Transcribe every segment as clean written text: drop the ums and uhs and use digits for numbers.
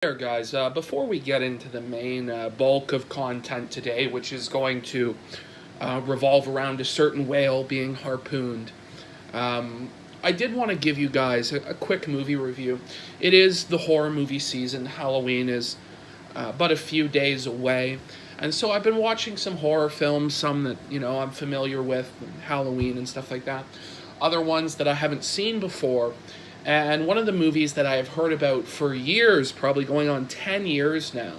There, guys. Before we get into the main bulk of content today, which is going to revolve around a certain whale being harpooned, I did want to give you guys a quick movie review. It is the horror movie season. Halloween is but a few days away. And so I've been watching some horror films, some that, I'm familiar with, Halloween and stuff like that. Other ones that I haven't seen before. And one of the movies that I have heard about for years, probably going on 10 years now,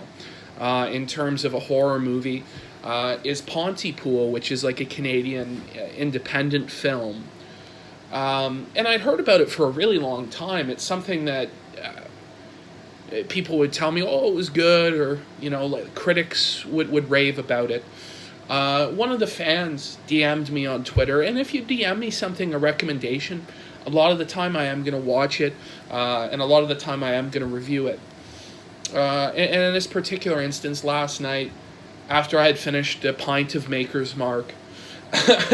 in terms of a horror movie, is Pontypool, which is like a Canadian independent film. And I'd heard about it for a really long time. It's something that people would tell me, oh, it was good, or, like critics would rave about it. One of the fans DM'd me on Twitter, and if you DM me something, a recommendation, a lot of the time I am going to watch it, and a lot of the time I am going to review it. And in this particular instance, last night, after I had finished a pint of Maker's Mark,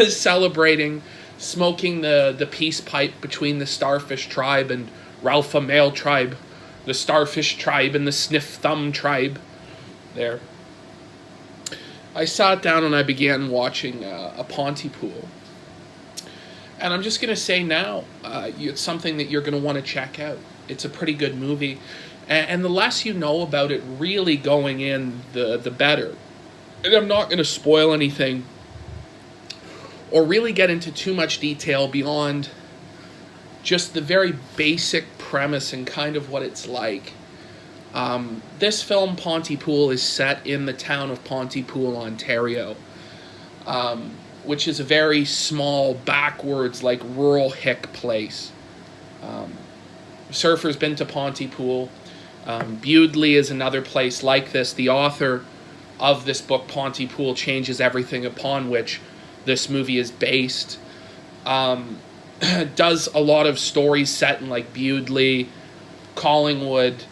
celebrating, smoking the peace pipe between the Starfish tribe and Ralpha Male tribe, the Starfish tribe and the Sniff Thumb tribe, there, I sat down and I began watching a Pontypool. And I'm just going to say now, it's something that you're going to want to check out. It's a pretty good movie. And the less you know about it really going in, the better. And I'm not going to spoil anything or really get into too much detail beyond just the very basic premise and kind of what it's like. This film, Pontypool, is set in the town of Pontypool, Ontario. Which is a very small, backwards, like rural hick place. Surfer's been to Pontypool. Bewdley is another place like this. The author of this book, Pontypool, changes everything upon which this movie is based. Does a lot of stories set in like Bewdley, Collingwood,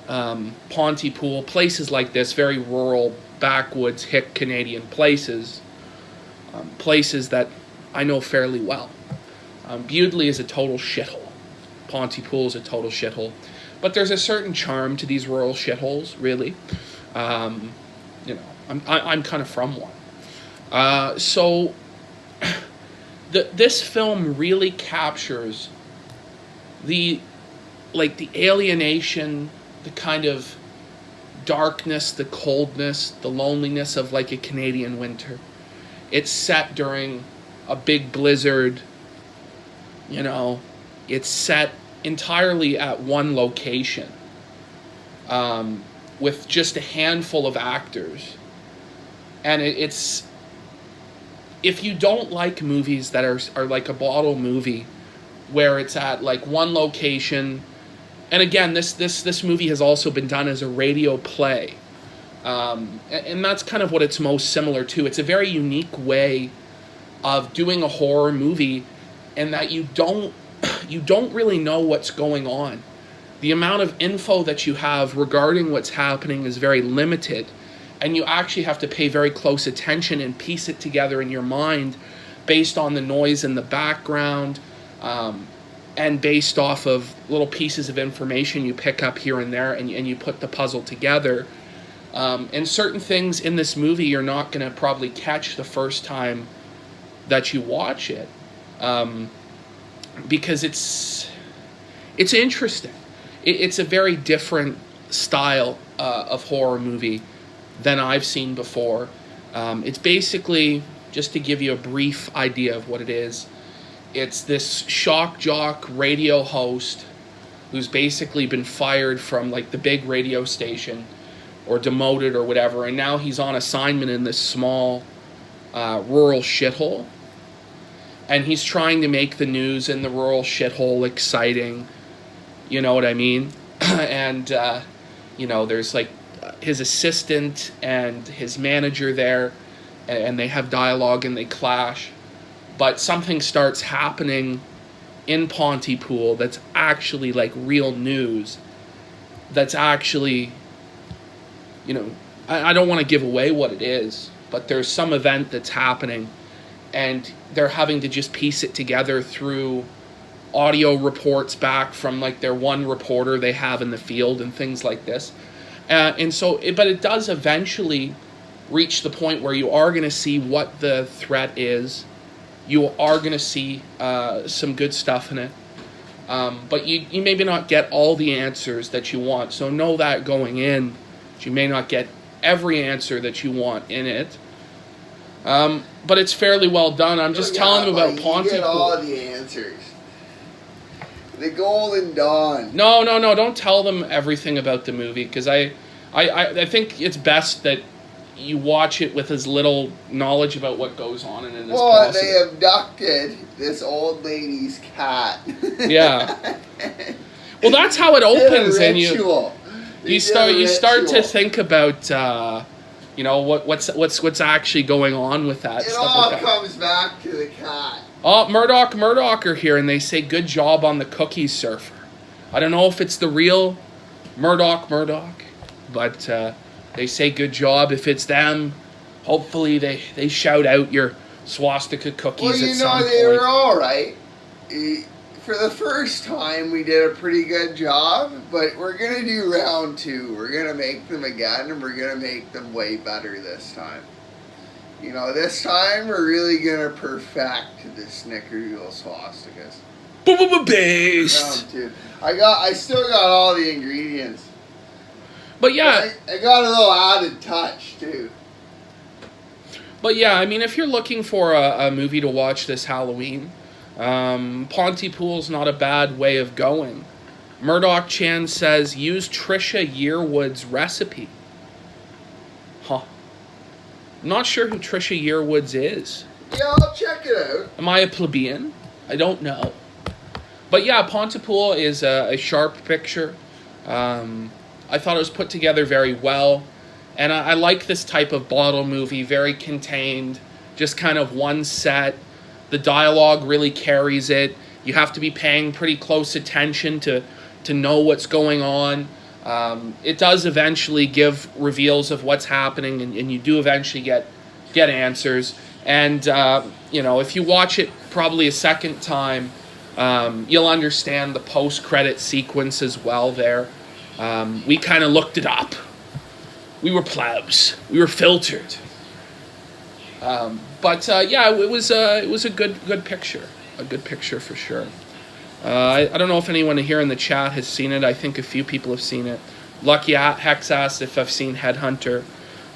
Pontypool, places like this, very rural, backwoods, hick Canadian places. Places that I know fairly well. Bewdley is a total shithole. Pontypool is a total shithole. But there's a certain charm to these rural shitholes, really. I'm kind of from one. So this film really captures the alienation, the kind of darkness, the coldness, the loneliness of like a Canadian winter. It's set during a big blizzard, It's set entirely at one location, with just a handful of actors. And it's... If you don't like movies that are like a bottle movie, where it's at like one location... And again, this movie has also been done as a radio play. And that's kind of what it's most similar to. It's a very unique way of doing a horror movie, in that you don't really know what's going on. The amount of info that you have regarding what's happening is very limited, and you actually have to pay very close attention and piece it together in your mind based on the noise in the background, and based off of little pieces of information you pick up here and there, and you put the puzzle together. And certain things in this movie you're not going to probably catch the first time that you watch it, because it's interesting. It's a very different style of horror movie than I've seen before. It's basically, just to give you a brief idea of what it is, it's this shock jock radio host who's basically been fired from like the big radio station, or demoted or whatever, and now he's on assignment in this small rural shithole, and he's trying to make the news in the rural shithole exciting, you know what I mean? And there's like his assistant and his manager there, and they have dialogue and they clash, but something starts happening in Pontypool that's actually like real news, that's actually... I don't want to give away what it is, but there's some event that's happening, and they're having to just piece it together through audio reports back from like their one reporter they have in the field and things like this. But it does eventually reach the point where you are going to see what the threat is. You are going to see some good stuff in it. But you maybe not get all the answers that you want. So know that going in, you may not get every answer that you want in it. But it's fairly well done. I'm just telling them about Pontypool. You get all the answers. The Golden Dawn. No, don't tell them everything about the movie, because I think it's best that you watch it with as little knowledge about what goes on in it as possible. Well, they abducted this old lady's cat. Yeah. Well, that's how it opens, and you start to think about what's actually going on with that. It all comes back to the cat. Oh, Murdoch are here, and they say good job on the cookie surfer. I don't know if it's the real Murdoch, but they say good job. If it's them, hopefully they shout out your swastika cookies at some point. They were all right. For the first time, we did a pretty good job, but we're going to do round 2. We're going to make them again, and we're going to make them way better this time. This time, we're really going to perfect the Snickerdoodle swastikas. Based! Round 2. I still got all the ingredients. But yeah. I got a little added touch, too. But yeah, I mean, if you're looking for a movie to watch this Halloween, Pontypool's not a bad way of going. Murdoch Chan says, use Trisha Yearwood's recipe. Huh. Not sure who Trisha Yearwood's is. Yeah, I'll check it out. Am I a plebeian? I don't know. But yeah, Pontypool is a sharp picture. I thought it was put together very well. And I like this type of bottle movie, very contained, just kind of one set. The dialogue really carries it. You have to be paying pretty close attention to know what's going on. It does eventually give reveals of what's happening, and you do eventually get answers. And, if you watch it probably a second time, you'll understand the post-credit sequence as well there. We kind of looked it up. We were plebs. We were filtered. But it was a good picture. A good picture for sure. I don't know if anyone here in the chat has seen it. I think a few people have seen it. Lucky Hex asked if I've seen Headhunter.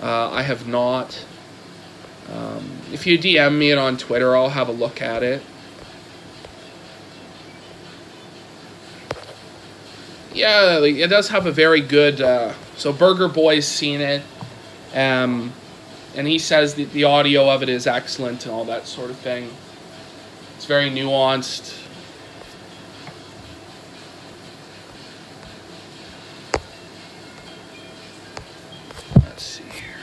I have not. If you DM me it on Twitter, I'll have a look at it. Yeah, it does have a very good... so Burger Boy's seen it. And he says the audio of it is excellent and all that sort of thing. It's very nuanced. Let's see here.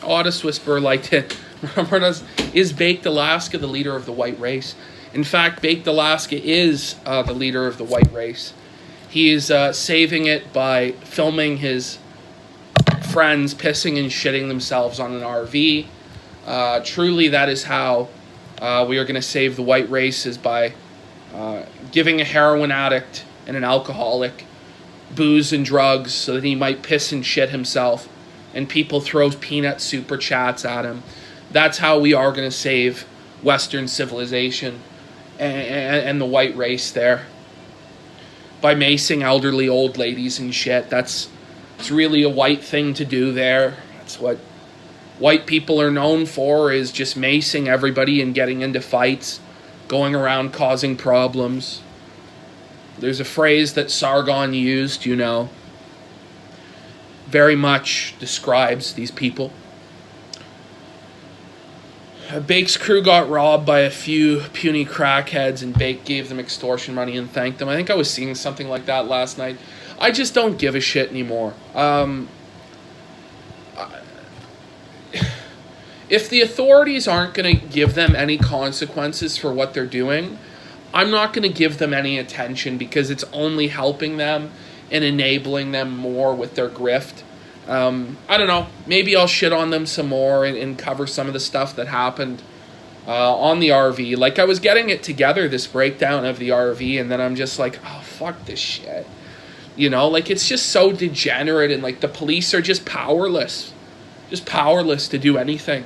Otis Whisper liked it. Is Baked Alaska the leader of the white race? In fact, Baked Alaska is the leader of the white race. He is saving it by filming his friends pissing and shitting themselves on an RV. Truly, that is how we are going to save the white race, is by giving a heroin addict and an alcoholic booze and drugs so that he might piss and shit himself, and people throw peanut super chats at him. That's how we are going to save Western civilization and the white race there. By macing elderly old ladies and shit. It's really a white thing to do there. That's what white people are known for, is just macing everybody and getting into fights, going around causing problems. There's a phrase that Sargon used, very much describes these people. Bake's crew got robbed by a few puny crackheads, and Bake gave them extortion money and thanked them. I think I was seeing something like that last night. I just don't give a shit anymore. If the authorities aren't going to give them any consequences for what they're doing, I'm not going to give them any attention, because it's only helping them and enabling them more with their grift. I don't know. Maybe I'll shit on them some more and cover some of the stuff that happened on the RV. Like, I was getting it together, this breakdown of the RV, and then I'm just like, oh, fuck this shit. You know, like, it's just so degenerate, and, like, the police are just powerless to do anything.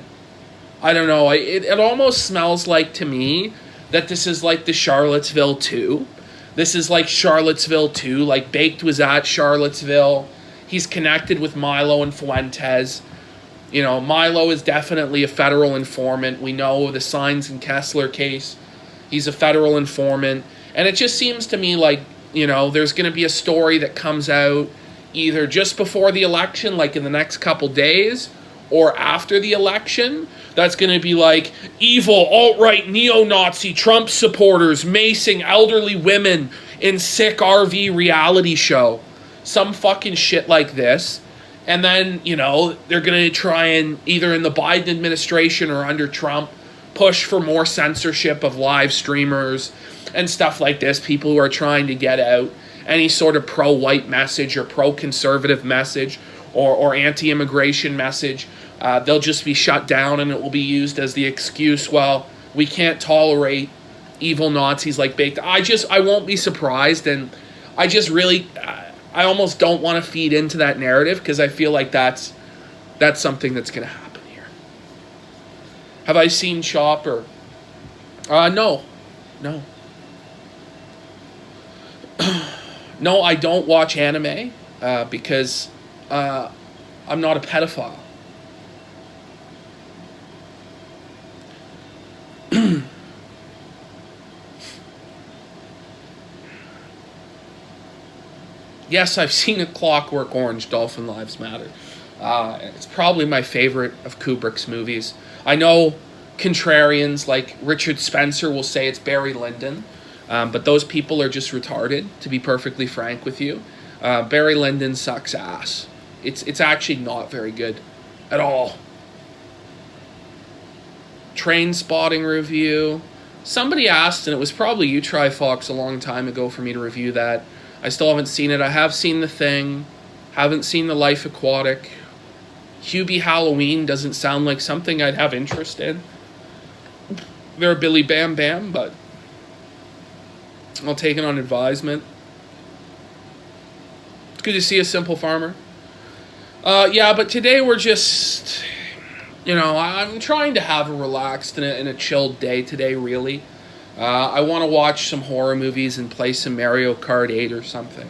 I don't know, it almost smells like, to me, that this is like the Charlottesville 2. This is like Charlottesville 2, like, Baked was at Charlottesville. He's connected with Milo and Fuentes. You know, Milo is definitely a federal informant. We know the Signs and Kessler case. He's a federal informant. And it just seems to me like, you know, there's going to be a story that comes out either just before the election, like in the next couple days, or after the election, that's going to be like, evil, alt-right, neo-Nazi, Trump supporters macing elderly women in sick RV reality show. Some fucking shit like this. And then, you know, they're going to try and, either in the Biden administration or under Trump, push for more censorship of live streamers and stuff like this. People who are trying to get out any sort of pro-white message or pro-conservative message or anti-immigration message. They'll just be shut down, and it will be used as the excuse, well, we can't tolerate evil Nazis like Baked. I won't be surprised, and I just really, I almost don't want to feed into that narrative, because I feel like that's something that's going to happen here. Have I seen Chopper? No. No, I don't watch anime, because I'm not a pedophile. Yes, I've seen A Clockwork Orange, Dolphin Lives Matter. It's probably my favorite of Kubrick's movies. I know contrarians like Richard Spencer will say it's Barry Lyndon, but those people are just retarded, to be perfectly frank with you. Barry Lyndon sucks ass. It's actually not very good at all. Train Spotting review. Somebody asked, and it was probably you, Trifox, a long time ago for me to review that. I still haven't seen it. I have seen The Thing. Haven't seen The Life Aquatic. Hubie Halloween doesn't sound like something I'd have interest in. They're a Billy Bam Bam, but I'll take it on advisement. It's good to see a Simple Farmer. Yeah, but today we're just, you know, I'm trying to have a relaxed and a chilled day today, really. I want to watch some horror movies and play some Mario Kart 8 or something.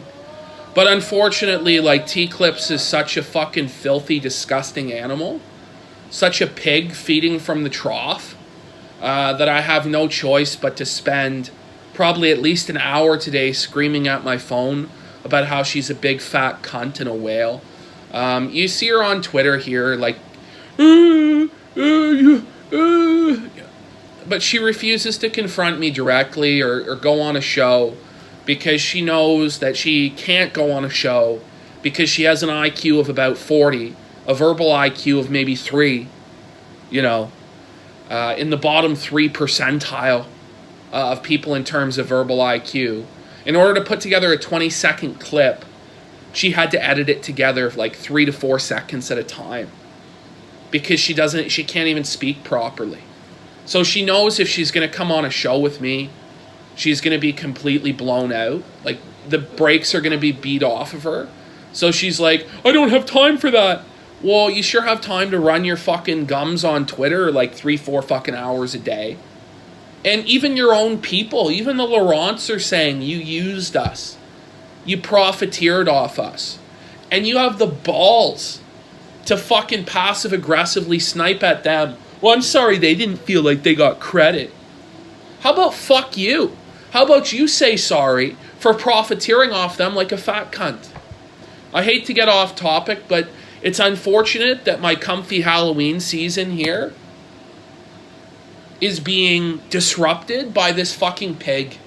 But unfortunately, like, T-Clips is such a fucking filthy, disgusting animal. Such a pig feeding from the trough. That I have no choice but to spend probably at least an hour today screaming at my phone about how she's a big fat cunt and a whale. You see her on Twitter here, like, but she refuses to confront me directly or go on a show because she knows that she can't go on a show because she has an IQ of about 40, a verbal IQ of maybe 3, you know, in the bottom 3 percentile of people in terms of verbal IQ. In order to put together a 20-second clip, she had to edit it together like 3 to 4 seconds at a time because she can't even speak properly. So she knows if she's going to come on a show with me, she's going to be completely blown out. Like, the brakes are going to be beat off of her. So she's like, I don't have time for that. Well, you sure have time to run your fucking gums on Twitter like 3-4 fucking hours a day. And even your own people, even the Laurents are saying you used us. You profiteered off us. And you have the balls to fucking passive-aggressively snipe at them. Well, I'm sorry they didn't feel like they got credit. How about fuck you? How about you say sorry for profiteering off them like a fat cunt? I hate to get off topic, but it's unfortunate that my comfy Halloween season here is being disrupted by this fucking pig.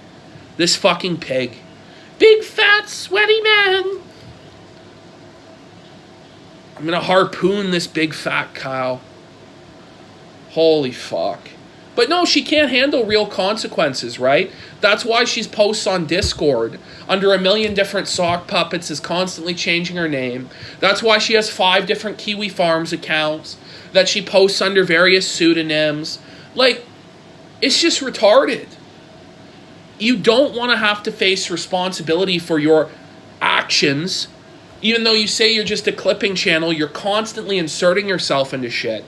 This fucking pig. Big fat sweaty man. I'm gonna harpoon this big fat cow. Holy fuck. But no, she can't handle real consequences, right? That's why she posts on Discord under a million different sock puppets, is constantly changing her name. That's why she has 5 different Kiwi Farms accounts that she posts under various pseudonyms. Like, It's just retarded. You don't want to have to face responsibility for your actions. Even though you say you're just a clipping channel, you're constantly inserting yourself into shit.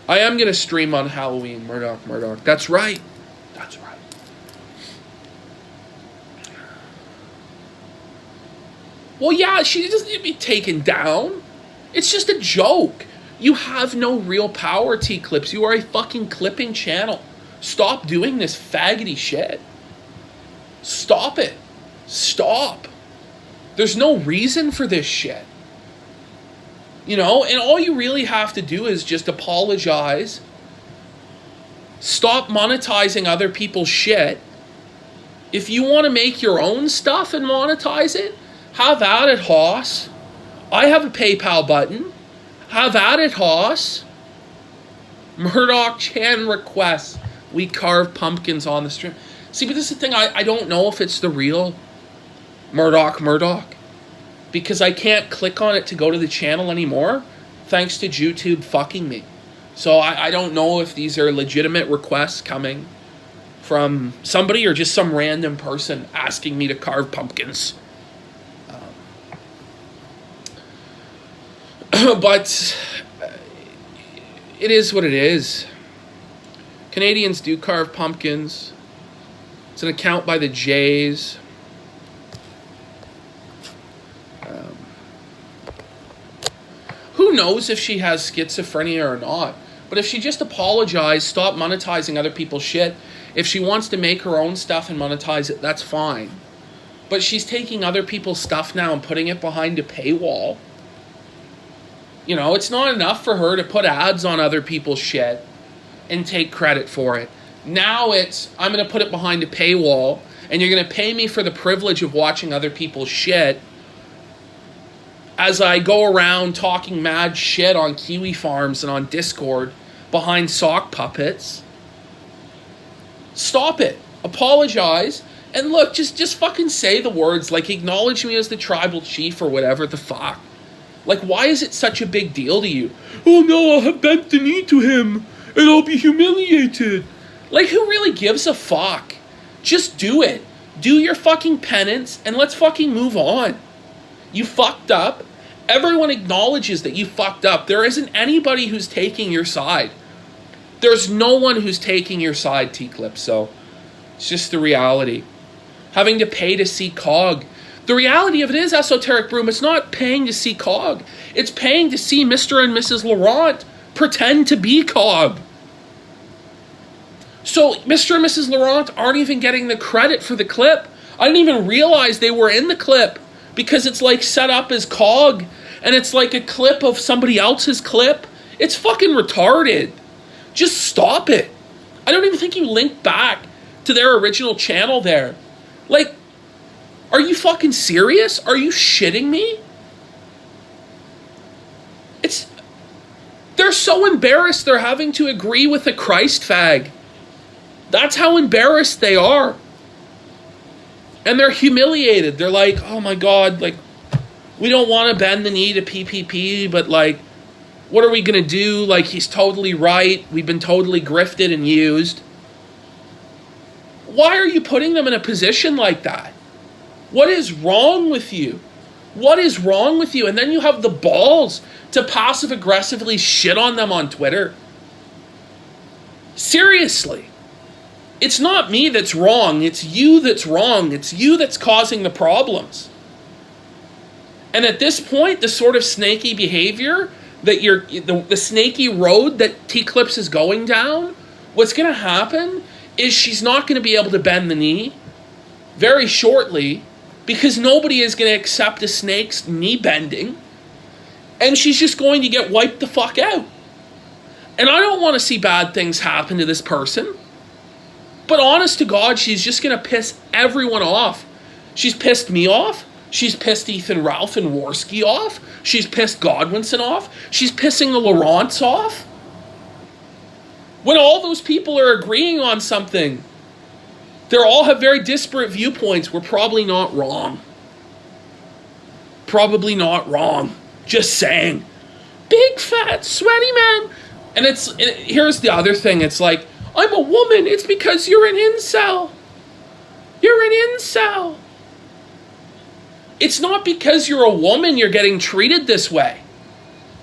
I am going to stream on Halloween, Murdoch. That's right. That's right. Well, yeah, she doesn't need to be taken down. It's just a joke. You have no real power, T-Clips. You are a fucking clipping channel. Stop doing this faggoty shit. Stop it. Stop. There's no reason for this shit. You know, and all you really have to do is just apologize. Stop monetizing other people's shit. If you want to make your own stuff and monetize it, have at it, Hoss. I have a PayPal button. Have at it, Hoss. Murdoch Chan requests we carve pumpkins on the stream. See, but this is the thing. I don't know if it's the real Murdoch. Because I can't click on it to go to the channel anymore. Thanks to YouTube fucking me. So I don't know if these are legitimate requests coming from somebody or just some random person asking me to carve pumpkins. But it is what it is. Canadians do carve pumpkins. It's an account by the Jays. Who knows if she has schizophrenia or not? But if she just apologized, stop monetizing other people's shit. If she wants to make her own stuff and monetize it, that's fine. But she's taking other people's stuff now and putting it behind a paywall. You know, it's not enough for her to put ads on other people's shit and take credit for it. Now it's, I'm going to put it behind a paywall and you're going to pay me for the privilege of watching other people's shit as I go around talking mad shit on Kiwi Farms and on Discord behind sock puppets. Stop it. Apologize. And look, just fucking say the words, like acknowledge me as the tribal chief or whatever the fuck. Like, why is it such a big deal to you? Oh no, I'll have bent the knee to him and I'll be humiliated. Like, who really gives a fuck? Just do it. Do your fucking penance and let's fucking move on. You fucked up. Everyone acknowledges that you fucked up. There isn't anybody who's taking your side. There's no one who's taking your side, T-Clip, so it's just the reality. Having to pay to see COG. The reality of it is, Esoteric Broom, it's not paying to see COG. It's paying to see Mr. and Mrs. Laurent pretend to be COG. So Mr. and Mrs. Laurent aren't even getting the credit for the clip. I didn't even realize they were in the clip because it's like set up as COG and it's like a clip of somebody else's clip. It's fucking retarded. Just stop it. I don't even think you link back to their original channel there. Like, are you fucking serious? Are you shitting me? They're so embarrassed they're having to agree with a Christ fag. That's how embarrassed they are. And they're humiliated. They're like, oh my God, like, we don't want to bend the knee to PPP, but like, what are we going to do? Like, he's totally right. We've been totally grifted and used. Why are you putting them in a position like that? What is wrong with you? What is wrong with you? And then you have the balls to passive-aggressively shit on them on Twitter. Seriously. It's not me that's wrong. It's you that's wrong. It's you that's causing the problems. And at this point, the sort of snaky behavior that the snaky road that T-Clips is going down, what's going to happen is she's not going to be able to bend the knee very shortly because nobody is going to accept a snake's knee bending. And she's just going to get wiped the fuck out. And I don't want to see bad things happen to this person. But honest to God, she's just going to piss everyone off. She's pissed me off. She's pissed Ethan Ralph and Worski off. She's pissed Godwinson off. She's pissing the Laurents off. When all those people are agreeing on something, they all have very disparate viewpoints. We're probably not wrong. Probably not wrong. Just saying. Big, fat, sweaty man. And here's the other thing. It's like, I'm a woman. It's because you're an incel. You're an incel. It's not because you're a woman you're getting treated this way.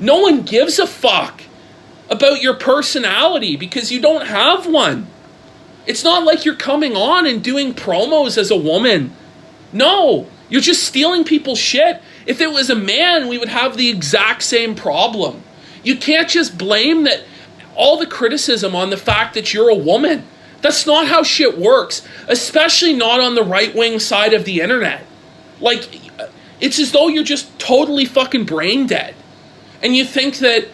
No one gives a fuck about your personality because you don't have one. It's not like you're coming on and doing promos as a woman. No, you're just stealing people's shit. If it was a man, we would have the exact same problem. You can't just blame that all the criticism on the fact that you're a woman. That's not how shit works, especially not on the right-wing side of the internet. Like, it's as though you're just totally fucking brain dead. And you think that,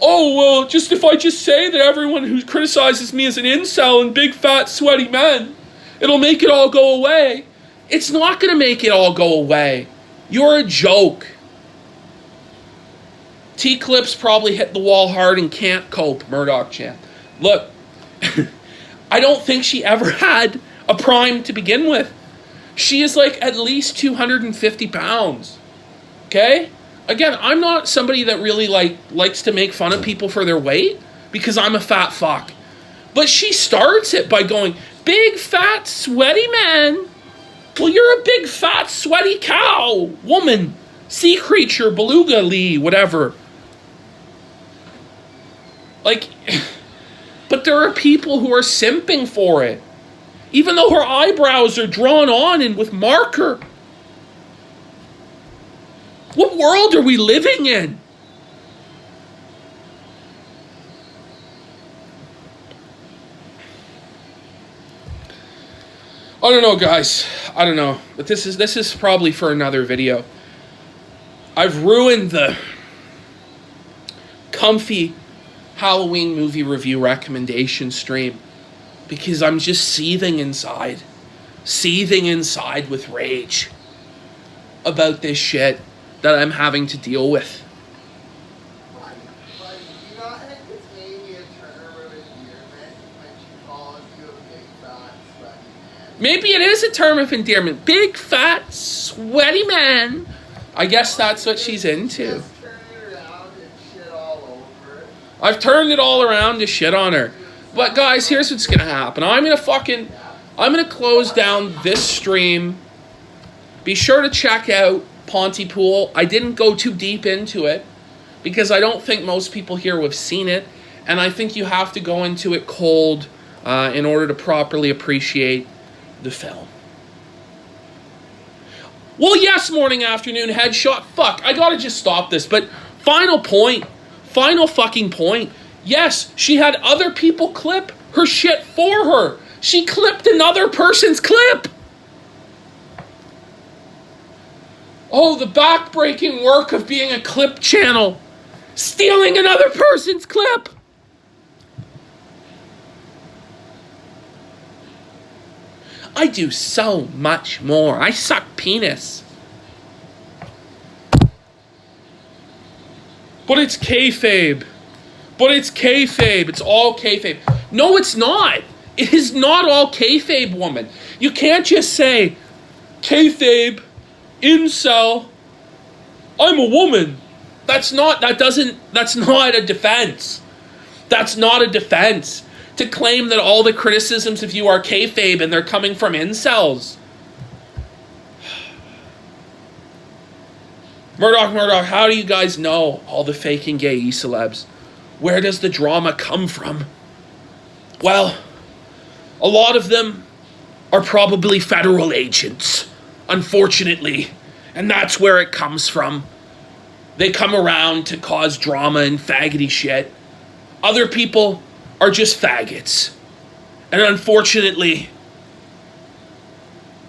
oh, well, just if I just say that everyone who criticizes me is an incel and big, fat, sweaty men, it'll make it all go away. It's not going to make it all go away. You're a joke. T-Clips probably hit the wall hard and can't cope, Murdoch Chan. Look, I don't think she ever had a prime to begin with. She is like at least 250 pounds. Okay? Again, I'm not somebody that really likes to make fun of people for their weight because I'm a fat fuck. But she starts it by going, big, fat, sweaty man. Well, you're a big, fat, sweaty cow, woman, sea creature, beluga lee, whatever. Like, but there are people who are simping for it. Even though her eyebrows are drawn on and with marker. What world are we living in? I don't know, guys. I don't know. But this is probably for another video. I've ruined the comfy Halloween movie review recommendation stream because I'm just seething inside with rage about this shit that I'm having to deal with. Maybe it is a term of endearment. Big, fat, sweaty man. I guess that's what she's into. I've turned it all around to shit on her. But guys, here's what's gonna happen. I'm gonna close down this stream. Be sure to check out Pontypool. I didn't go too deep into it because I don't think most people here have seen it, and I think you have to go into it cold in order to properly appreciate the film. Well, yes, morning, afternoon, headshot. Fuck, I gotta just stop this. But final fucking point. Yes, she had other people clip her shit for her. She clipped another person's clip. Oh, the backbreaking work of being a clip channel. Stealing another person's clip. I do so much more. I suck penis. But it's kayfabe. It's all kayfabe. No, it's not. It is not all kayfabe, woman. You can't just say, kayfabe, incel, I'm a woman. That's not a defense. That's not a defense. To claim that all the criticisms of you are kayfabe and they're coming from incels. Murdoch, how do you guys know all the fake and gay e-celebs? Where does the drama come from? Well, a lot of them are probably federal agents, unfortunately. And that's where it comes from. They come around to cause drama and faggoty shit. Other people are just faggots. And unfortunately,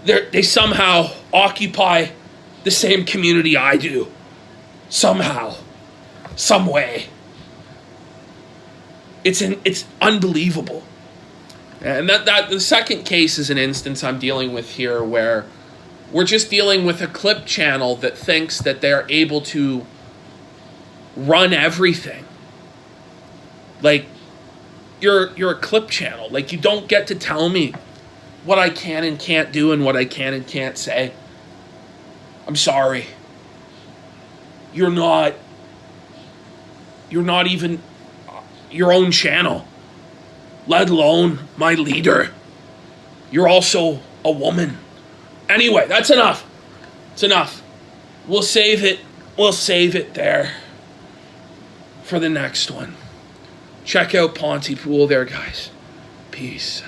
they somehow occupy the same community I do. Somehow. Some way. It's unbelievable. And that the second case is an instance I'm dealing with here where we're just dealing with a clip channel that thinks that they're able to run everything. Like, you're a clip channel. Like, you don't get to tell me what I can and can't do and what I can and can't say. I'm sorry. You're not even your own channel. let alone my leader. You're also a woman. Anyway, that's enough. It's enough. We'll save it. We'll save it there for the next one. Check out Pontypool there, guys. Peace.